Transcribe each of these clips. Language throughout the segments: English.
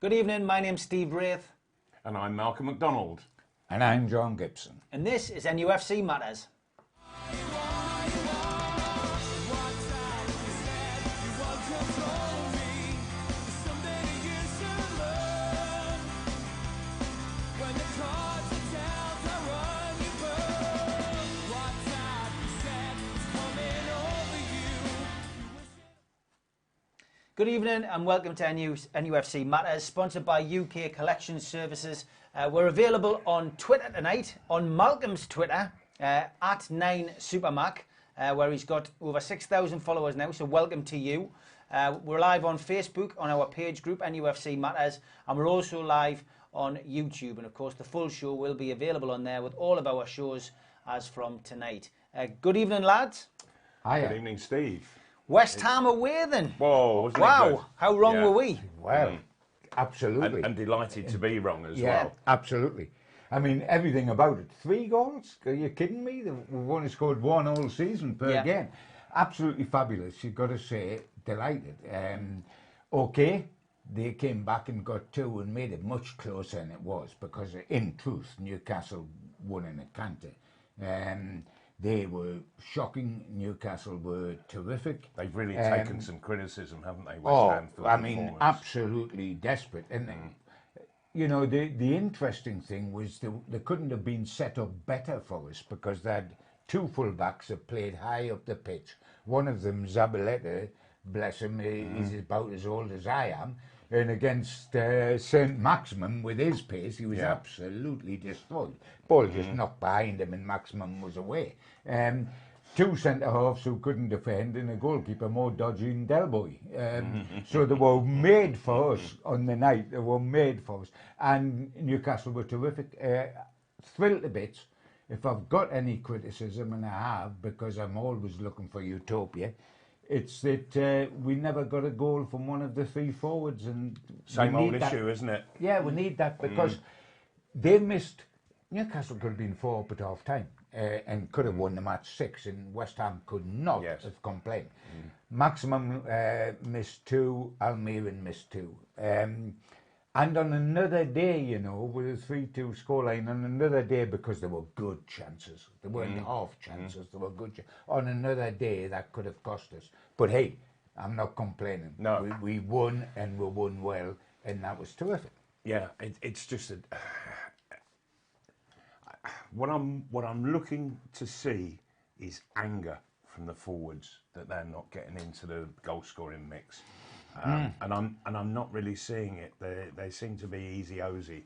Good evening, my name's Steve Wraith. And I'm Malcolm MacDonald. And I'm John Gibson. And this is NUFC Matters. Good evening and welcome to NUFC Matters, sponsored by UK Collection Services. We're available on Twitter tonight, on Malcolm's Twitter, at 9supermac, where he's got over 6,000 followers now, so welcome to you. We're live on Facebook on our page group, NUFC Matters, and we're also live on YouTube. And of course, the full show will be available on there with all of our shows as from tonight. Good evening, lads. Hi. Good evening, Steve. West Ham away then. Whoa, wasn't it Wow, good? how wrong were we? Well, absolutely. And delighted to be wrong as yeah, well. absolutely. I mean, everything about it. 3 goals? Are you kidding me? We've only scored 1 all season per game. Absolutely fabulous, you've got to say. Delighted. Okay, they came back and got 2 and made it much closer than it was, because in truth, Newcastle won in a canter. They were shocking. Newcastle were terrific. They've really taken some criticism, haven't they, West Ham, for the I mean, performance? absolutely desperate. And, you know, the interesting thing was they couldn't have been set up better for us, because they had 2 full-backs that played high up the pitch. One of them, Zabaleta, bless him, he's about as old as I am. And against St. Maximum, with his pace, he was absolutely destroyed. Ball just knocked behind him and Maximum was away. 2 centre-halves who couldn't defend and a goalkeeper more dodgy than Del Boy. So they were made for us on the night. They were made for us. And Newcastle were terrific. Thrilled to bits. If I've got any criticism, and I have, because I'm always looking for utopia, it's that we never got a goal from one of the 3 forwards. And Same old issue, isn't it? Yeah, we need that, because they missed. Newcastle could have been 4 up at half time and could have won the match 6, and West Ham could not have complained. Maximum missed 2, Almiron missed 2. And on another day, you know, with a 3-2 scoreline, on another day, because there were good chances, they weren't half chances, they were good on another day, that could have cost us. But hey, I'm not complaining. No. We won, and we won well, and that was terrific. Yeah, it's just what I'm looking to see is anger from the forwards that they're not getting into the goal scoring mix. And I'm not really seeing it. They seem to be easy-ozy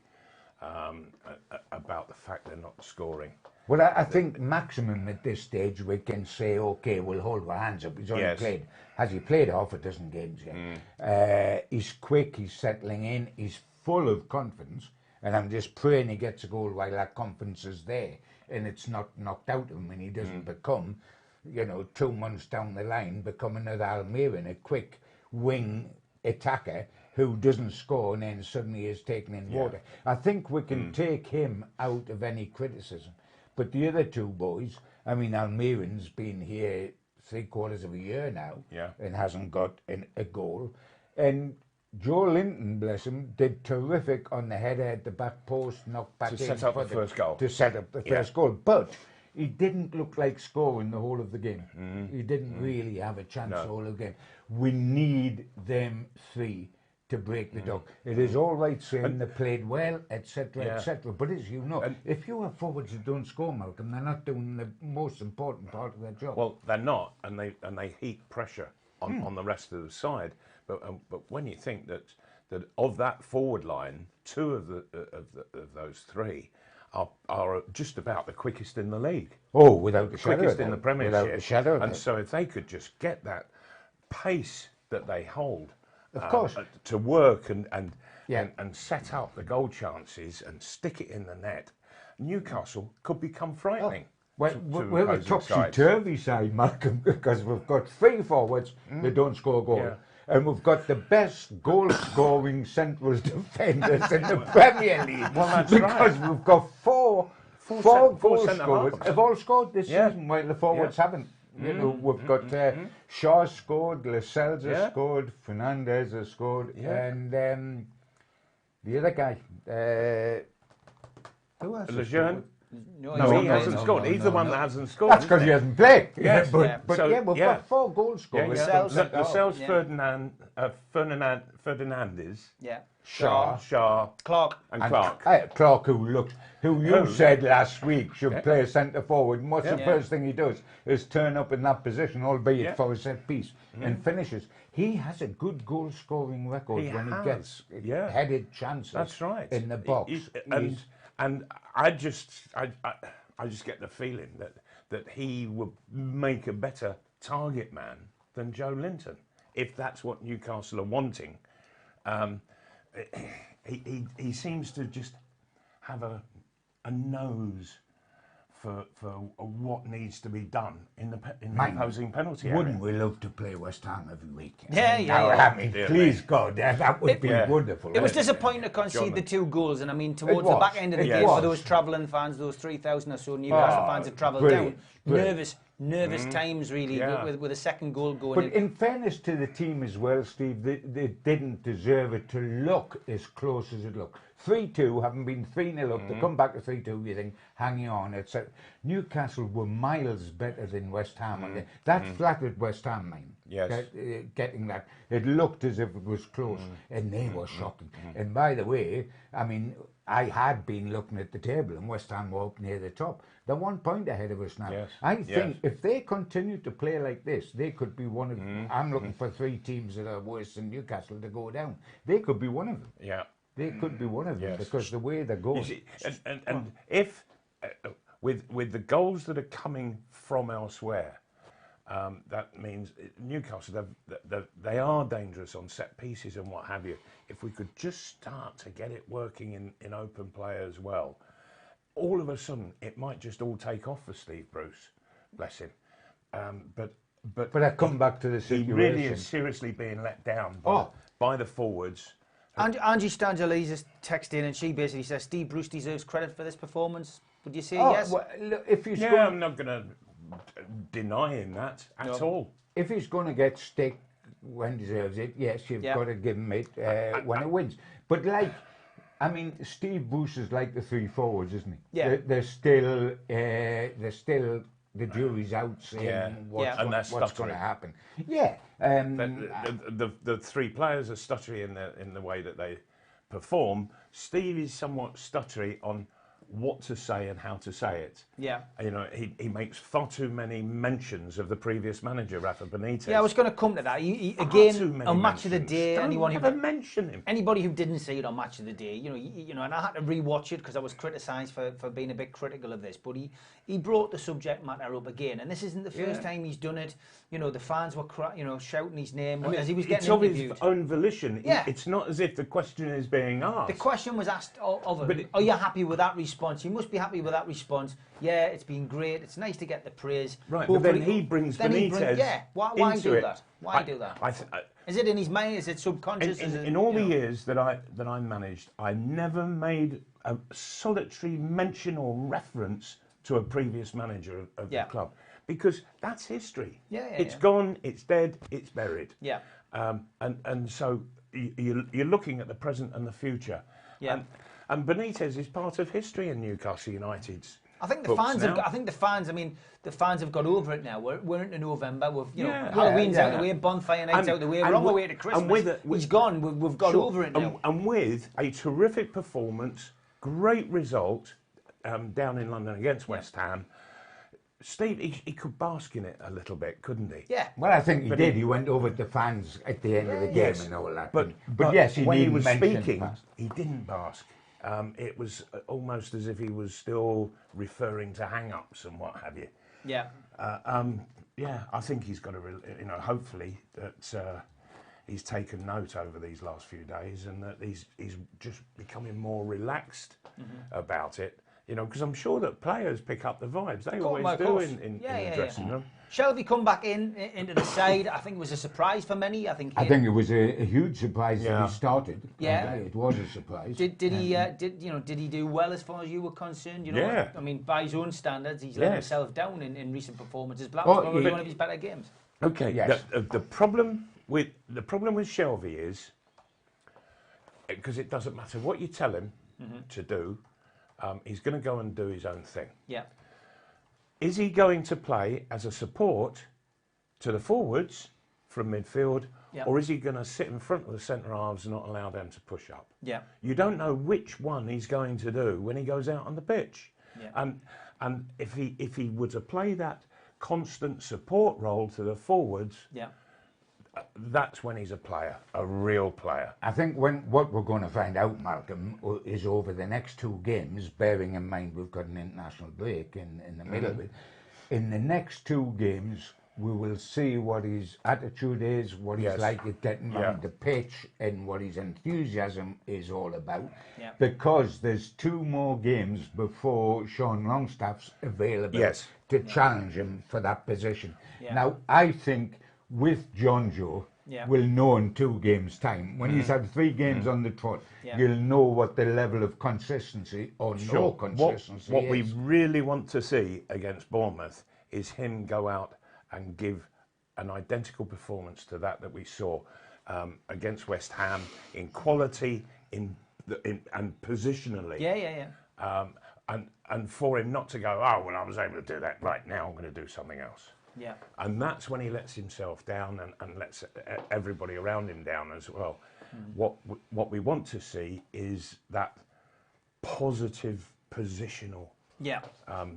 about the fact they're not scoring. Well, I think Maximum at this stage, we can say, okay, we'll hold our hands up. He's only played, has he played half a dozen games yet? He's quick, he's settling in, he's full of confidence, and I'm just praying he gets a goal while that confidence is there, and it's not knocked out of him, and he doesn't become, you know, 2 months down the line, become another Almiron, a quick wing attacker who doesn't score and then suddenly is taken in water. I think we can take him out of any criticism. But the other 2 boys, I mean, Almiron's been here 3/4 of a year now and hasn't got a goal. And Joe Linton, bless him, did terrific on the header at the back post, knocked back To in set up the first goal. To set up the first goal. But he didn't look like scoring the whole of the game. He didn't really have a chance the whole of the game. We need them 3 to break the dog. It is all right saying they played well, etc., etc. But as you know, if you have forwards who don't score, Malcolm, they're not doing the most important part of their job. Well, they're not, and they heap pressure on the rest of the side. But when you think that of that forward line, 2 of those 3 are just about the quickest in the league. Oh, without the quickest in the Premiership. Without the shadow. And so if they could just get that pace that they hold, of course, to work and set up the goal chances and stick it in the net, Newcastle could become frightening. Well, we're a topsy-turvy side, Malcolm, because we've got 3 forwards that don't score goals. And we've got the best goal-scoring central defenders in the Premier League. Well, that's because we've got four goal scorers have all scored this Yeah. season, while the forwards haven't. You know, we've got Shaw scored, Lascelles has scored, Fernandez has scored, and The other guy. Who else? Lejeune? No, No, he not hasn't playing. scored. He's the one that hasn't scored. That's because isn't he it? hasn't played. Yes, but yeah. but So, yeah, we've yeah. got 4 goal scorers. Yeah, Lascelles, Lascelles, yeah. Fernandez, Yeah. Shaw, Clark. and Clark. Clark, who you said last week should play centre forward. And what's the first thing he does is turn up in that position, albeit for a set piece, and finishes. He has a good goal scoring record He when he has, gets yeah. headed chances. That's right. In the box. And I just get the feeling that he would make a better target man than Joe Linton, if that's what Newcastle are wanting. He seems to just have a nose for what needs to be done in the opposing penalty area. Wouldn't we love to play West Ham every week? Yeah. I mean, please God, that would be wonderful. It was disappointing to concede the 2 goals, and I mean, towards It the back was. end of the It game, was. for those travelling fans, those 3,000 or so Newcastle fans have travelled down. Brilliant. Nervous times, really, with a second goal going But in. in fairness to the team as well, Steve, they didn't deserve it to look as close as it looked. 3-2, having been 3-0 up, to come back to 3-2, you think, hanging on. Newcastle were miles better than West Ham. And that flattered West Ham, man. Yes. Getting that. It looked as if it was close, and they were shocking. And by the way, I mean, I had been looking at the table, and West Ham were up near the top. They're 1 point ahead of us now. Yes. I think if they continue to play like this, they could be one of I'm looking for 3 teams that are worse than Newcastle to go down. They could be one of them. Yeah. They could be one of them, Yes. because the way they're going. You see, and if with the goals that are coming from elsewhere, that means Newcastle, they are dangerous on set pieces and what have you. If we could just start to get it working in open play as well, all of a sudden it might just all take off for Steve Bruce, bless him. But I come back to the situation. He really is seriously being let down by the forwards. Angie Stangelis just texted in, and she basically says Steve Bruce deserves credit for this performance. Would you say yes? Well, look, if he's I'm not going to deny him that at all. If he's going to get stick when he deserves it, yes, you've got to give him it when it wins. But I mean, Steve Bruce is like the 3 forwards, isn't he? Yeah. They're still the jury's out saying what's going to happen. Yeah. The 3 players are stuttery in the way that they perform. Steve is somewhat stuttery on what to say and how to say it. Yeah. You know, he makes far too many mentions of the previous manager, Rafa Benitez. Yeah, I was going to come to that. Again, on Match of the Day, mention him. Anybody who didn't see it on Match of the Day, you know, and I had to rewatch it because I was criticised for being a bit critical of this. But he brought the subject matter up again, and this isn't the first time he's done it. You know, the fans were shouting his name as he was getting interviewed. It's of his own volition. Yeah. It's not as if the question is being asked. The question was asked of him. Are you happy with that response? You must be happy with that response. Yeah, it's been great. It's nice to get the praise. Right, but then he brings Benitez Why into do it. that? Why do that? Is it in his mind? Is it subconscious? In all the years that I managed, I never made a solitary mention or reference to a previous manager of the club, because that's history. It's gone. It's dead. It's buried. Yeah. And so you're looking at the present and the future. Yeah. And Benitez is part of history in Newcastle United's. I think the fans have. The fans have got over it now. We're into November. Halloween's out the way. Bonfire night's out the way. We're on the way to Christmas. He's gone. We've got over it now. And with a terrific performance, great result down in London against West Ham. Steve, he could bask in it a little bit, couldn't he? Yeah. Well, I think he did. He went over to fans at the end of the game and all that. But yes, when he was speaking, he didn't bask. It was almost as if he was still referring to hang-ups and what have you. Yeah. I think he's got to, hopefully that he's taken note over these last few days, and that he's just becoming more relaxed about it. You know, because I'm sure that players pick up the vibes. They always do in the dressing room. Shelby come back into the side. I think it was a surprise for many. I think it was a huge surprise that he started. Yeah, it was a surprise. Did he do well as far as you were concerned? You know, I mean, by his own standards, he's let himself down in recent performances. But that was probably one of his better games. Okay. Yes. The problem with Shelby is because it doesn't matter what you tell him to do, he's going to go and do his own thing. Yeah. Is he going to play as a support to the forwards from midfield, or is he going to sit in front of the centre halves and not allow them to push up? Yeah. You don't know which one he's going to do when he goes out on the pitch. Yeah. And if he were to play that constant support role to the forwards, that's when he's a player, a real player. I think what we're going to find out, Malcolm, is over the next 2 games, bearing in mind we've got an international break in the middle of it, in the next 2 games, we will see what his attitude is, what he's like at getting around the pitch, and what his enthusiasm is all about. Yeah. Because there's 2 more games before Sean Longstaff's available to challenge him for that position. Yeah. Now, I think with John Joe, we'll know in 2 games' time. When he's had 3 games on the trot, you'll know what the level of consistency or no consistency is. What we really want to see against Bournemouth is him go out and give an identical performance to that we saw against West Ham in quality, and positionally. And for him not to go, oh, well, I was able to do that. Right, now I'm going to do something else. Yeah. And that's when he lets himself down and lets everybody around him down as well. What we want to see is that positive positional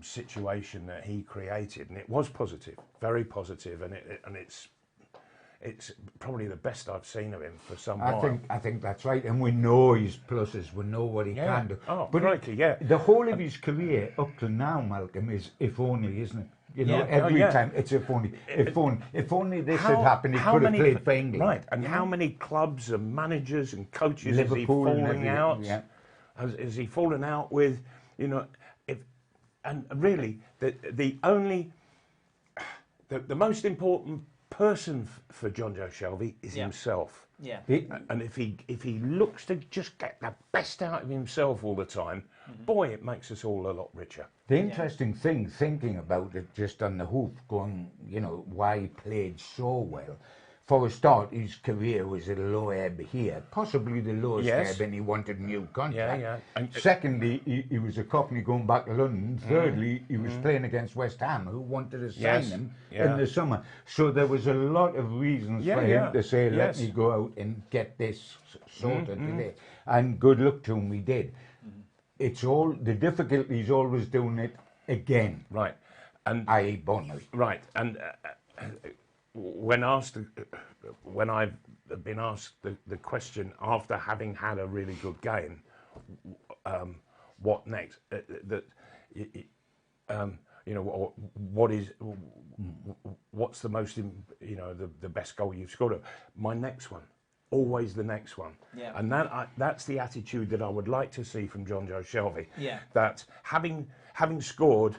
situation that he created, and it was positive, very positive, and it's probably the best I've seen of him for some while. I think that's right, and we know his pluses, we know what he can do. Oh, but crikey, the whole of his career up to now, Malcolm, is if only, isn't it? You know, every time it's if only. If only this had happened, he could have played for England. Right, and how many clubs and managers and coaches has he fallen out? Yeah. Has he fallen out with? You know, and really the most important person for John Joe Shelvey is himself. Yeah. And if he looks to just get the best out of himself all the time, boy, it makes us all a lot richer. The interesting thing, thinking about it just on the hoof, going, you know, why he played so well. For a start, his career was a low ebb here, possibly the lowest ebb, and he wanted a new contract. Secondly, he was a Cockney going back to London. Thirdly, he was playing against West Ham, who wanted to sign him in the summer. So there was a lot of reasons for him to say, let me go out and get this sorted today. And good luck to him, we did. It's all, the difficulty is always doing it again. Right. And i.e. Bournemouth. Right. And when I've been asked the question after having had a really good game, what next? You know, what's the most, you know, the best goal you've scored? My next one, always the next one. Yeah. And that's the attitude that I would like to see from John Joe Shelvey. Yeah. That having scored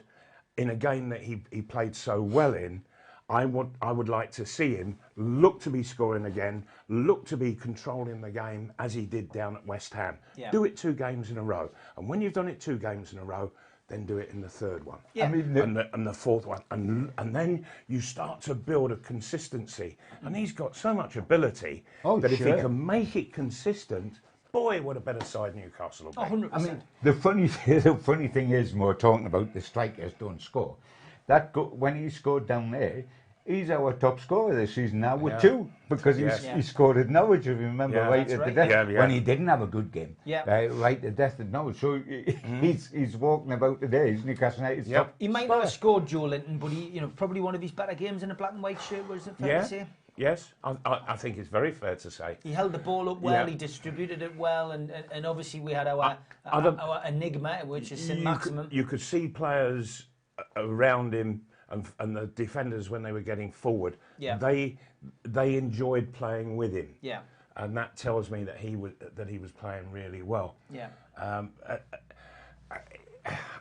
in a game that he played so well in, I would like to see him look to be scoring again, look to be controlling the game as he did down at West Ham. Yeah. Do it 2 games in a row. And when you've done it 2 games in a row, then do it in the 3rd one. Yeah. I mean, and the 4th one. And then you start to build a consistency. And he's got so much ability that if he can make it consistent, boy, what a better side Newcastle will be. 100%. I mean, the funny thing is, we're talking about the strikers don't score. When he scored down there, he's our top scorer this season now with 2, because he scored at Norwich, if you remember, right at the death, when he didn't have a good game, right at death at Norwich. So he's walking about today, he's Newcastle United's top. He might not have scored Joe Linton, but he, you know, probably one of his better games in a black and white shirt, was it fair to say? Yes, I think it's very fair to say. He held the ball up well, he distributed it well, and obviously we had our enigma, which is St Maximum. You could see players around him and the defenders when they were getting forward, they enjoyed playing with him. Yeah. And that tells me that he was playing really well. Yeah.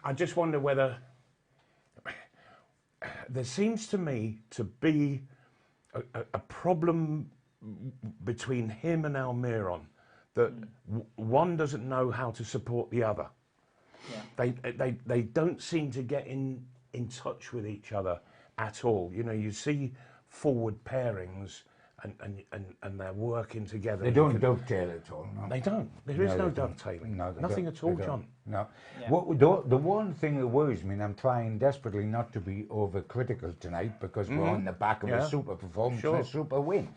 I just wonder whether there seems to me to be a problem between him and Almiron, that one doesn't know how to support the other. Yeah. They don't seem to get in touch with each other at all. You know, you see forward pairings and they're working together. They don't dovetail at all. No. They don't. There is no they don't. dovetailing. No, they Nothing don't. at all, They don't. John. No. Yeah. The one thing that worries me, and I'm trying desperately not to be overcritical tonight because we're on the back of a super performance and a super win.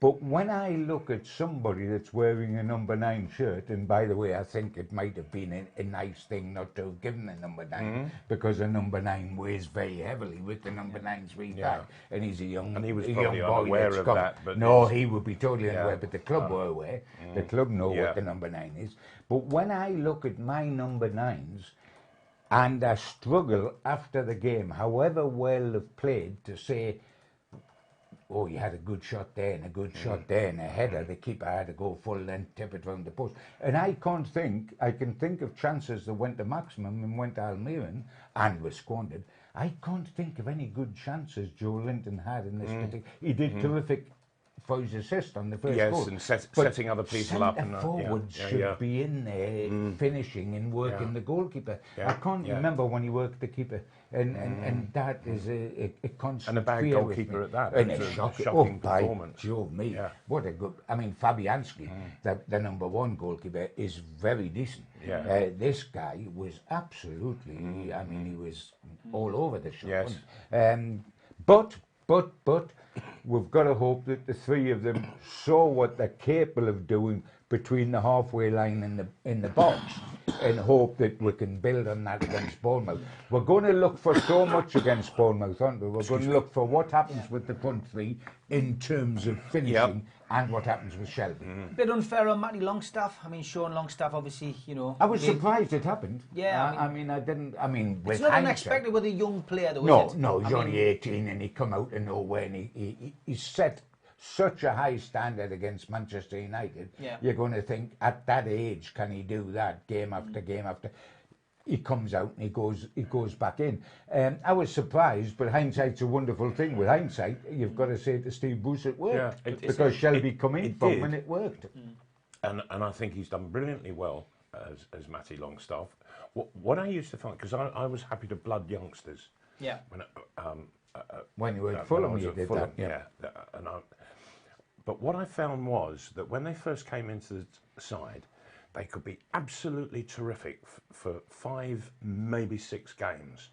But when I look at somebody that's wearing a number 9 shirt, and by the way, I think it might have been a nice thing not to have given the number 9 because a number 9 weighs very heavily with the number 9-3 back, and he's a young And he was a probably young boy unaware that's of come. that, but no, it's- he would be totally unaware, but the club were aware. The club know what the number 9 is. But when I look at my number 9s, and I struggle after the game, however well they've played, to say, oh, you had a good shot there and a good shot there and a header, the keeper had to go full length, tip it round the post. And I can think of chances that went to maximum and went to Almiron and were squandered. I can't think of any good chances Joe Linton had in this particular. He did terrific for his assist on the first goal. Yes, and But setting other people up. And forward should be in there finishing and working the goalkeeper. I can't remember when he worked the keeper, and that is a constant And a bad fear with goalkeeper me. at that. And It a was a shocking shocking by performance. Jove me, Yeah. what a good! I mean, Fabianski, the number 1 goalkeeper, is very decent. Yeah. This guy was absolutely. I mean, he was all over the shop. Yes. But we've got to hope that the 3 of them saw what they're capable of doing between the halfway line and in the box, and hope that we can build on that against Bournemouth. We're going to look for so much against Bournemouth, aren't we? We're going to look for what happens with the front 3 in terms of finishing and what happens with Shelby. Bit unfair on Matty Longstaff. I mean, Sean Longstaff, obviously, you know. I was surprised it happened. Yeah, I mean, with It's not hindsight- unexpected with a young player, though, No, is it? no, he's I only mean, 18 and he come out of nowhere and he set such a high standard against Manchester United. Yeah. You're going to think, at that age, can he do that game after game after? He comes out and he goes back in. I was surprised, but hindsight's a wonderful thing. With hindsight, you've got to say to Steve Bruce, it worked. Yeah, because Shelby come in it from did. when it worked. And I think he's done brilliantly well as Matty Longstaff. What I used to find, because I was happy to blood youngsters. Yeah. When you were When at Fulham, I was you at did Fulham, that. yeah. But what I found was that when they first came into the side, they could be absolutely terrific for 5, maybe 6 games,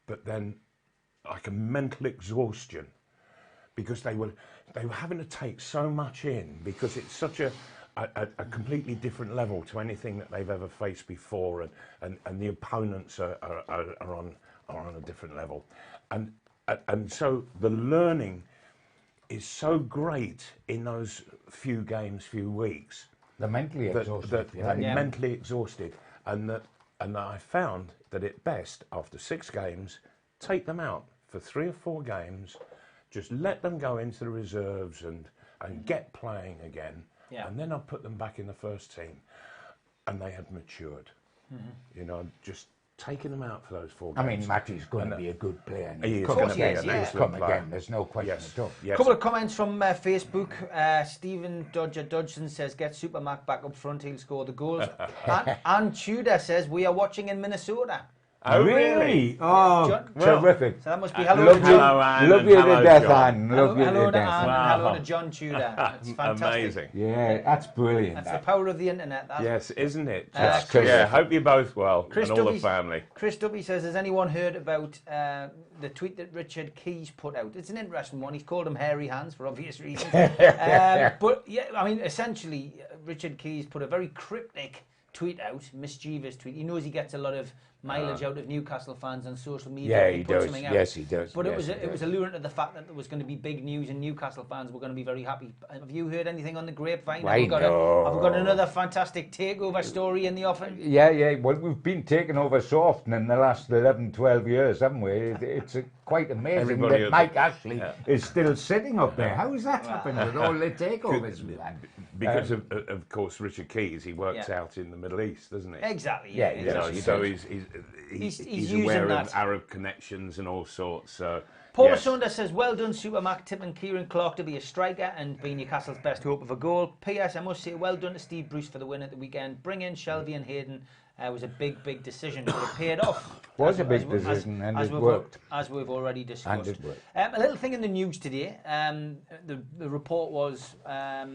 but then like a mental exhaustion, because they were having to take so much in, because it's such a completely different level to anything that they've ever faced before, and the opponents are on a different level, and so the learning is so great in those few games, few weeks. They're mentally exhausted. Mentally exhausted, and I found that at best, after 6 games, take them out for 3 or 4 games, just let them go into the reserves and get playing again, and then I put them back in the first team, and they had matured. You know, just taking them out for those 4 games. I mean, Matty's going to be a good player. And He is come going to be an again. excellent He'll come player. again. There's no question at all. Yes. Couple of comments from Facebook. Stephen Dodgson says, get Supermac back up front, he'll score the goals. and Tudor says, we are watching in Minnesota. Oh, really? Oh, John- terrific. So that must be hello Love to you, Anne, love and you hello, to death, John. Anne. hello, Love you hello to to death. Anne, Wow. and hello to John Tudor. It's fantastic. Amazing. Yeah, that's brilliant. That's the that. power of the internet. That. Yes, isn't it? That's Yeah, terrific. hope you're both well, Chris and all the Dubby's- family. Chris Dubby says, has anyone heard about the tweet that Richard Keys put out? It's an interesting one. He's called him Hairy Hands for obvious reasons. But yeah, I mean, essentially, Richard Keys put a very cryptic tweet out, mischievous tweet. He knows he gets a lot of mileage out of Newcastle fans on social media. Yeah, when he put does. something out. Yes, he does. But Yes, it was alluring to the fact that there was going to be big news and Newcastle fans were going to be very happy. Have you heard anything on the grapevine? Have we got another fantastic takeover story in the offing? Yeah. Well, we've been taken over so often in the last 11, 12 years, haven't we? It's quite amazing Everybody that Mike Ashley is still sitting up there. How has that happened with all the takeovers we've had? Because of course, Richard Keys, he works out in the Middle East, doesn't he? Exactly. Yeah, You know, he so does. he's using aware that. of Arab connections and all sorts. So Paul yes. Saunders says, well done, Supermac, tipping Kieran Clark to be a striker and being Newcastle's best hope of a goal. P.S. I must say, well done to Steve Bruce for the win at the weekend. Bring in Shelby and Hayden was a big decision, but it paid off. Was a big decision, and it worked. As we've already discussed. And it worked. A little thing in the news today, the report was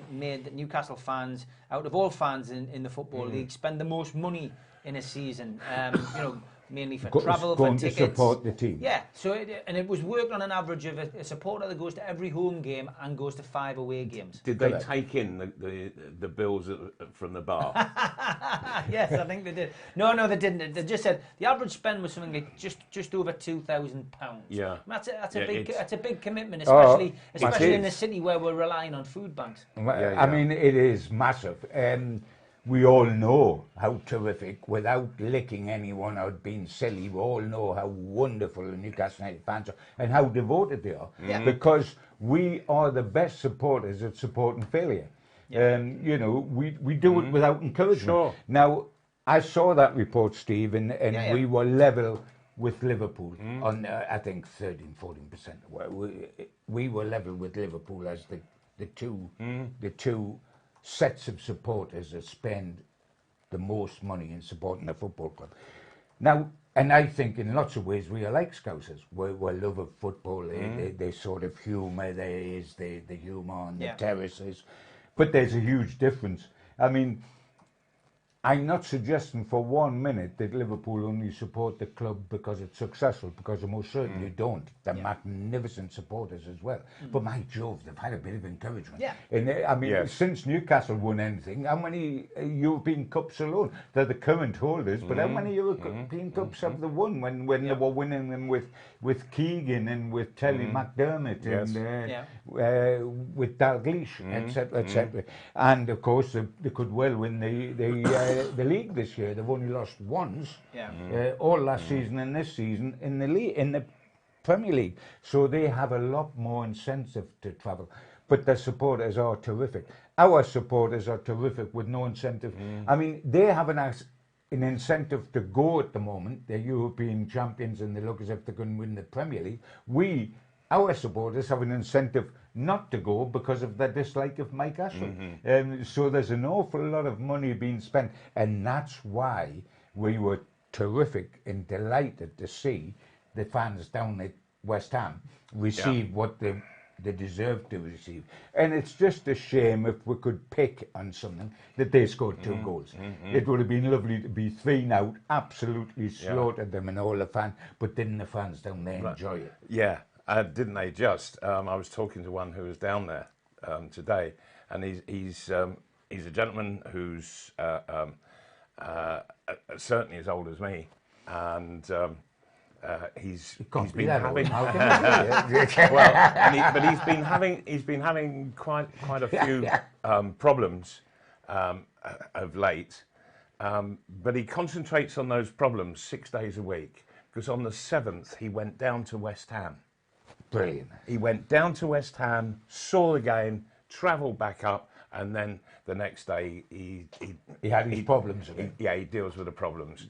made that Newcastle fans, out of all fans in the Football League, spend the most money in a season, mainly for travel, for tickets. To support the team. Yeah, so it was worked on an average of a supporter that goes to every home game and goes to 5 away games. Did they take in the bills from the bar? Yes, I think they did. No, they didn't. They just said the average spend was something like just over £2,000. Yeah, that's a big commitment, especially in the city where we're relying on food banks. I mean, it is massive. We all know how terrific, without licking anyone or being silly, we all know how wonderful the Newcastle United fans are and how devoted they are. Yeah. Because we are the best supporters at supporting failure. Yeah. We do it without encouragement. Sure. Now, I saw that report, Steve, and we were level with Liverpool on, I think, 13-14%. We were level with Liverpool as the two sets of supporters that spend the most money in supporting a football club. Now, and I think in lots of ways we are like Scousers. We love of football. They sort of humour. There is the humour on the terraces. But there's a huge difference. I mean, I'm not suggesting for 1 minute that Liverpool only support the club because it's successful, because they most certainly don't. They're magnificent supporters as well. But my Jove, they've had a bit of encouragement. Yeah. And since Newcastle won anything, how many European Cups alone? They're the current holders, but how many European Cups have they won when they were winning them with Keegan and with Telly McDermott and with Dalglish, etc., etc. And of course, they could well win the league this year. They've only lost once, all last season and this season in the Premier League. So they have a lot more incentive to travel. But their supporters are terrific. Our supporters are terrific with no incentive. I mean, they have an incentive to go at the moment. They're European champions and they look as if they're going to win the Premier League. Our supporters have an incentive not to go because of their dislike of Mike Ashley. So there's an awful lot of money being spent, and that's why we were terrific and delighted to see the fans down at West Ham receive what they deserve to receive. And it's just a shame, if we could pick on something, that they scored 2 goals. It would have been lovely to be 3 out, absolutely slaughtered them and all the fans, but didn't the fans down there enjoy it? Yeah. Didn't they just? I was talking to one who was down there today, and he's a gentleman who's certainly as old as me, and he's been having he's been having quite a few problems of late, but he concentrates on those problems 6 days a week, because on the 7th he went down to West Ham. Brilliant. He went down to West Ham, saw the game, travelled back up, and then the next day he had his problems again. He deals with the problems.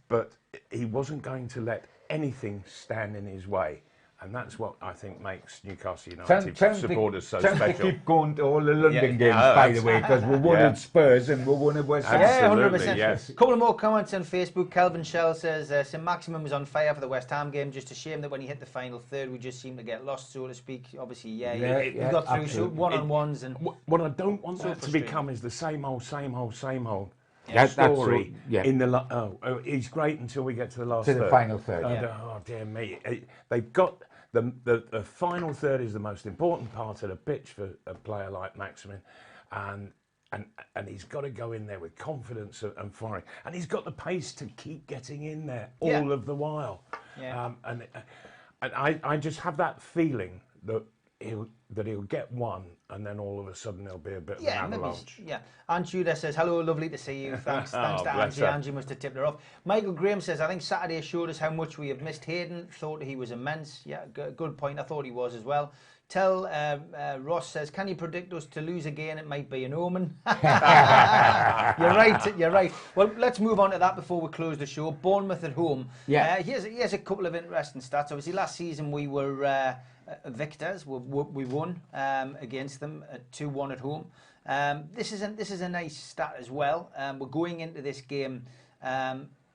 But he wasn't going to let anything stand in his way. And that's what I think makes Newcastle United supporters so special. To keep going to all the London games, by the way, because we won at Spurs and we won at West Ham. Yeah, 100%. Yes. A couple of more comments on Facebook. Calvin Shell says, St Maximum was on fire for the West Ham game. Just a shame that when he hit the final third, we just seemed to get lost, so to speak. Obviously, we got through one-on-ones. And what I don't want that to become is the same old story. In the he's great until we get to the last third. The final third. Oh dear me! They've got the final third is the most important part of the pitch for a player like Maximin, and he's got to go in there with confidence and firing, and he's got the pace to keep getting in there all of the while. Yeah. And I just have that feeling that he'll get one, and then all of a sudden there'll be a bit of an avalanche. Aunt Judah says, hello, lovely to see you. Thanks to Angie. Angie must have tipped her off. Michael Graham says, I think Saturday showed us how much we have missed Hayden. Thought he was immense. Yeah, good point. I thought he was as well. Ross says, can you predict us to lose again? It might be an omen. You're right. Well, let's move on to that before we close the show. Bournemouth at home. Here's a couple of interesting stats. Obviously, last season we were victors. We won against them at 2-1 at home. This is a nice stat as well. We're going into this game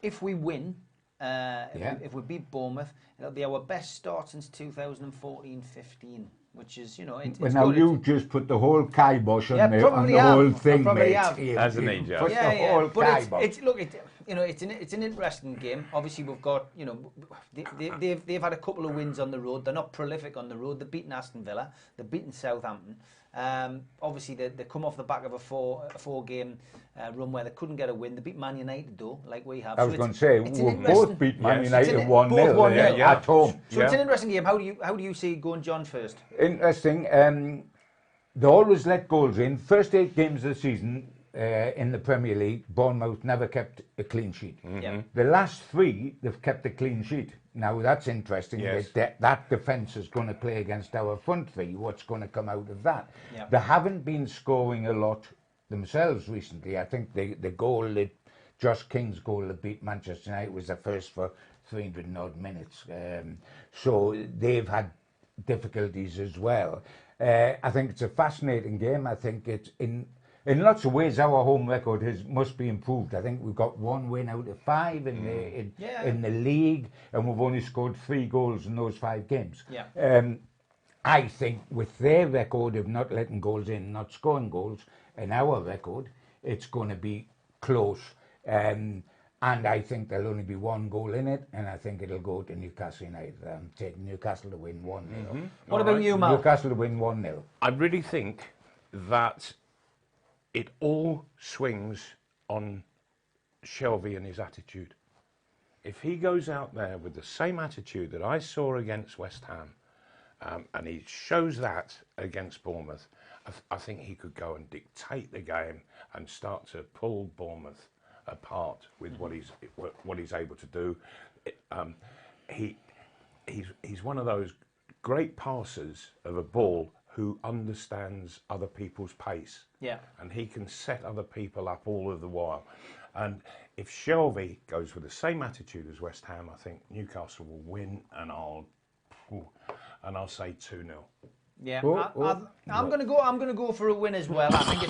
If we win, if we beat Bournemouth, it'll be our best start since 2014-15, which is, it's Well, now good. you just put the whole kibosh on, Yeah, the, probably on the have. whole I thing, probably mate. have. As an agent. Put the whole But kibosh. it's an interesting game. Obviously, we've got, they've had a couple of wins on the road. They're not prolific on the road. They've beaten Aston Villa. They've beaten Southampton. Obviously, they come off the back of a four-game run where they couldn't get a win. They beat Man United, though, like we have. I was going to say, we both beat Man United 1-0 both 1-0. at home. So it's an interesting game. How do you see it going, John, first? Interesting. They always let goals in. First 8 games of the season in the Premier League, Bournemouth never kept a clean sheet. Yeah. The last 3, they've kept a clean sheet. Now, that's interesting. Yes. That defence is going to play against our front 3. What's going to come out of that? Yeah. They haven't been scoring a lot themselves recently. I think the goal that Josh King's goal that beat Manchester United was the first for 300 and odd minutes. So they've had difficulties as well. I think it's a fascinating game. I think it's in lots of ways our home record must be improved. I think we've got 1 win out of 5 in the league, and we've only scored 3 goals in those 5 games. Yeah. I think with their record of not letting goals in, not scoring goals, and our record, it's going to be close. And I think there'll only be 1 goal in it, and I think it'll go to Newcastle United. I'm taking Newcastle to win 1-0. What about you, Mal? Newcastle to win 1-0. I really think that it all swings on Shelvey and his attitude. If he goes out there with the same attitude that I saw against West Ham, and he shows that against Bournemouth, I think he could go and dictate the game and start to pull Bournemouth apart with what he's able to do. He's one of those great passers of a ball who understands other people's pace. Yeah. And he can set other people up all of the while. And if Shelvey goes with the same attitude as West Ham, I think Newcastle will win, and I'll say 2-0. Yeah, I'm gonna go for a win as well. I think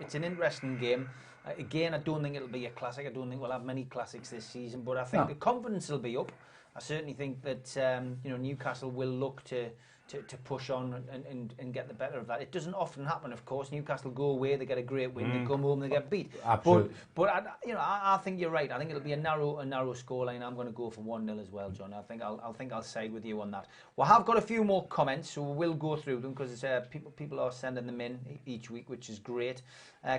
it's an interesting game. Again, I don't think it'll be a classic. I don't think we'll have many classics this season, but I think the confidence will be up. I certainly think that Newcastle will look to push on and get the better of that. It doesn't often happen, of course. Newcastle go away, they get a great win, they come home, they get beat. Absolutely. But I think you're right. I think it'll be a narrow scoreline. I'm going to go for 1-0 as well, John. I think I'll side with you on that. Well, I've got a few more comments, so we'll go through them because people are sending them in each week, which is great.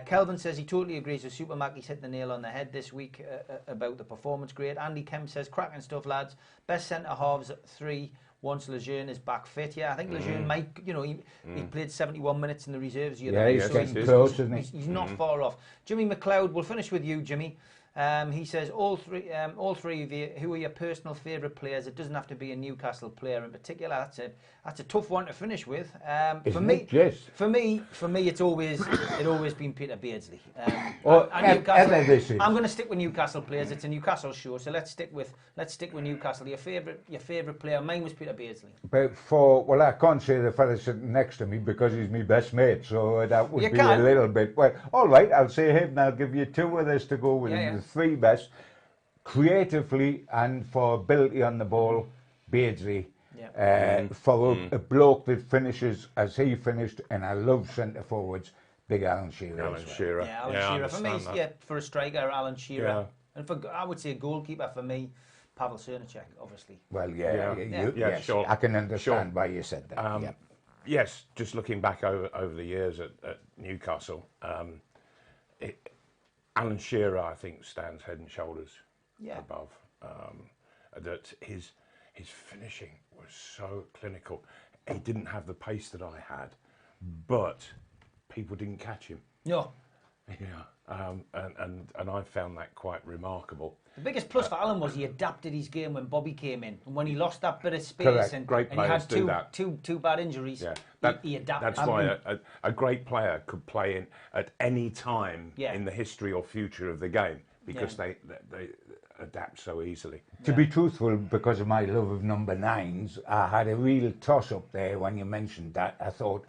Kelvin says he totally agrees with Supermac. He's hit the nail on the head this week about the performance. Great. Andy Kemp says cracking stuff, lads. Best centre halves at 3. Once Lejeune is back fit, I think Lejeune might, he played 71 minutes in the reserves the other night, he's getting close, isn't he? He's not far off. Jimmy McLeod, we'll finish with you, Jimmy. He says, all three of you, who are your personal favourite players? It doesn't have to be a Newcastle player in particular. That's a tough one to finish with. For me, it's always been Peter Beardsley. I'm going to stick with Newcastle players. It's a Newcastle show, so let's stick with Newcastle. Your favourite player? Mine was Peter Beardsley. But I can't say the fella sitting next to me because he's my best mate, so that would be a little bit. Well, all right, I'll say him, and I'll give you 2 others to go with. The 3 best, creatively and for ability on the ball, Beardsley. For a bloke that finishes as he finished, and I love centre forwards, big Alan Shearer. Alan Shearer. Alan Shearer. For me, for a striker, Alan Shearer. And I would say a goalkeeper for me, Pavel Srnicek, obviously. Well, yes, sure. I can understand why you said that. Yes, just looking back over the years at Newcastle, Alan Shearer, I think, stands head and shoulders above. That his finishing was so clinical. He didn't have the pace that I had, but people didn't catch him. No. And I found that quite remarkable. The biggest plus for Alan was he adapted his game when Bobby came in, and when he lost that bit of space and he had two bad injuries, he adapted. That's why a great player could play in at any time in the history or future of the game, because they adapt so easily. To be truthful, because of my love of number 9s, I had a real toss-up there when you mentioned that. I thought,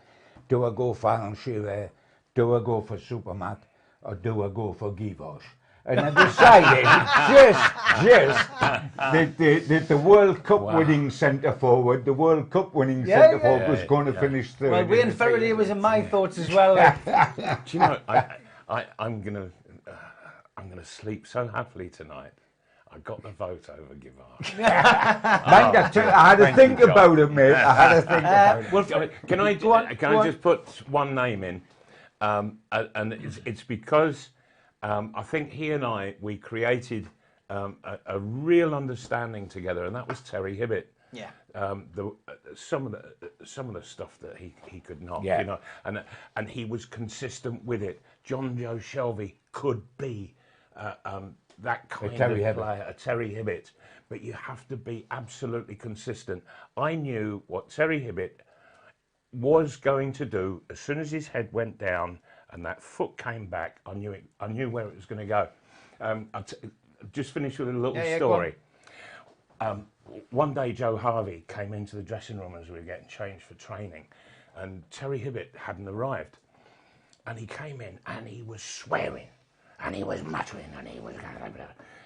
do I go for Alan Shearer, do I go for Supermac, or do I go for Givosh? and I decided that the World Cup winning centre forward, was going to finish third. Well, Wayne Faraday was in my thoughts as well. Do you know, I'm gonna sleep so happily tonight. I got the vote over Givard. I had to think about it, mate. I had to think about it. Well, can I just put one name in? And it's because I think he and we created a real understanding together, and that was Terry Hibbett. Yeah. Some of the stuff that he could knock, yeah. you know, and he was consistent with it. John Joe Shelby could be that kind of player, a Terry Hibbett, but you have to be absolutely consistent. I knew what Terry Hibbett was going to do as soon as his head went down and that foot came back. I knew where it was going to go. I'll just finish with a little story. One day Joe Harvey came into the dressing room as we were getting changed for training, and Terry Hibbett hadn't arrived, and he came in and he was swearing and he was muttering and he was going,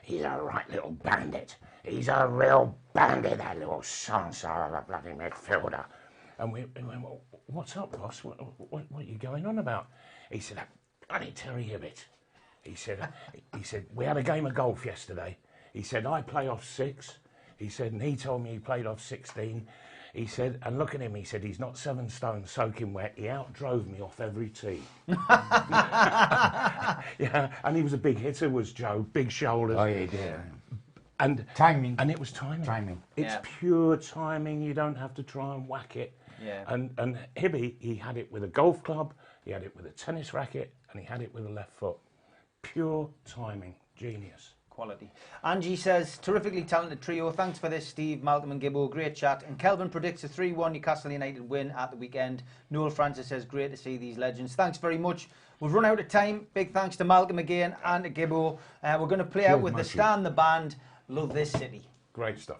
he's a right little bandit, he's a real bandit, that little son-son of a bloody midfielder. And we went, well, what's up, boss? What are you going on about? He said, bloody Terry Hibbett. He said, we had a game of golf yesterday. He said, I play off 6. He said, and he told me he played off 16. He said, and look at him, he said, he's not 7 stone soaking wet. He outdrove me off every tee. Yeah, and he was a big hitter, was Joe, big shoulders. Oh, yeah, yeah. And timing. And it was timing. Timing. It's pure timing. You don't have to try and whack it. Yeah. And Hibby, he had it with a golf club, he had it with a tennis racket, and he had it with a left foot. Pure timing. Genius. Quality. Angie says, terrifically talented trio. Thanks for this, Steve, Malcolm and Gibbo. Great chat. And Kelvin predicts a 3-1 Newcastle United win at the weekend. Noel Francis says, great to see these legends. Thanks very much. We've run out of time. Big thanks to Malcolm again and to Gibbo. We're going to play out with the Stan the Band, Love This City. Great stuff.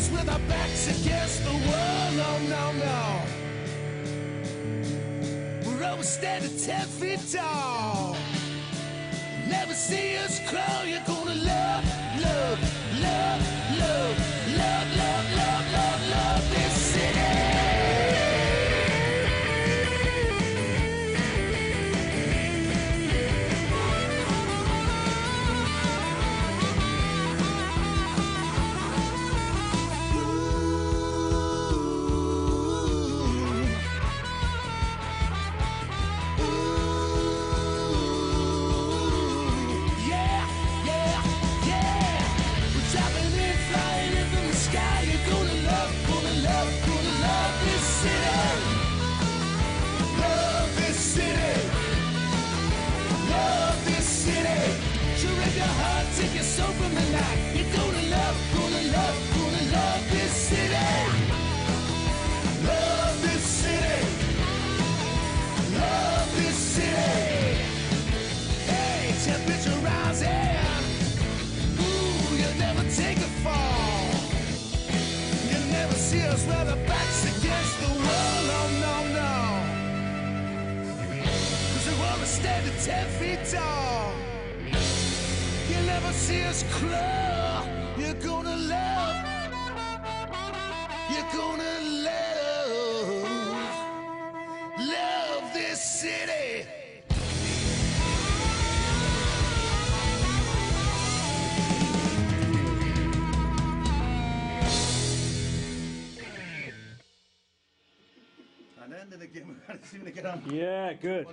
us with our backs against the wall. No, no, no. We're always standing 10 feet tall. Never see us crawl. You're gonna love, love, love, love, love, love, love, love, love this city. Take your soul from the night. You're gonna love, gonna love, gonna love this city. Love this city. Love this city. Hey, temperature rising. Ooh, you'll never take a fall. You'll never see us with our backs against the wall. Oh, no, no. 'Cause we're always standing 10 feet tall. You'll never see us crawl. You're gonna love. You're gonna love. Love this city. And then the game, we're going to get on. Yeah, good.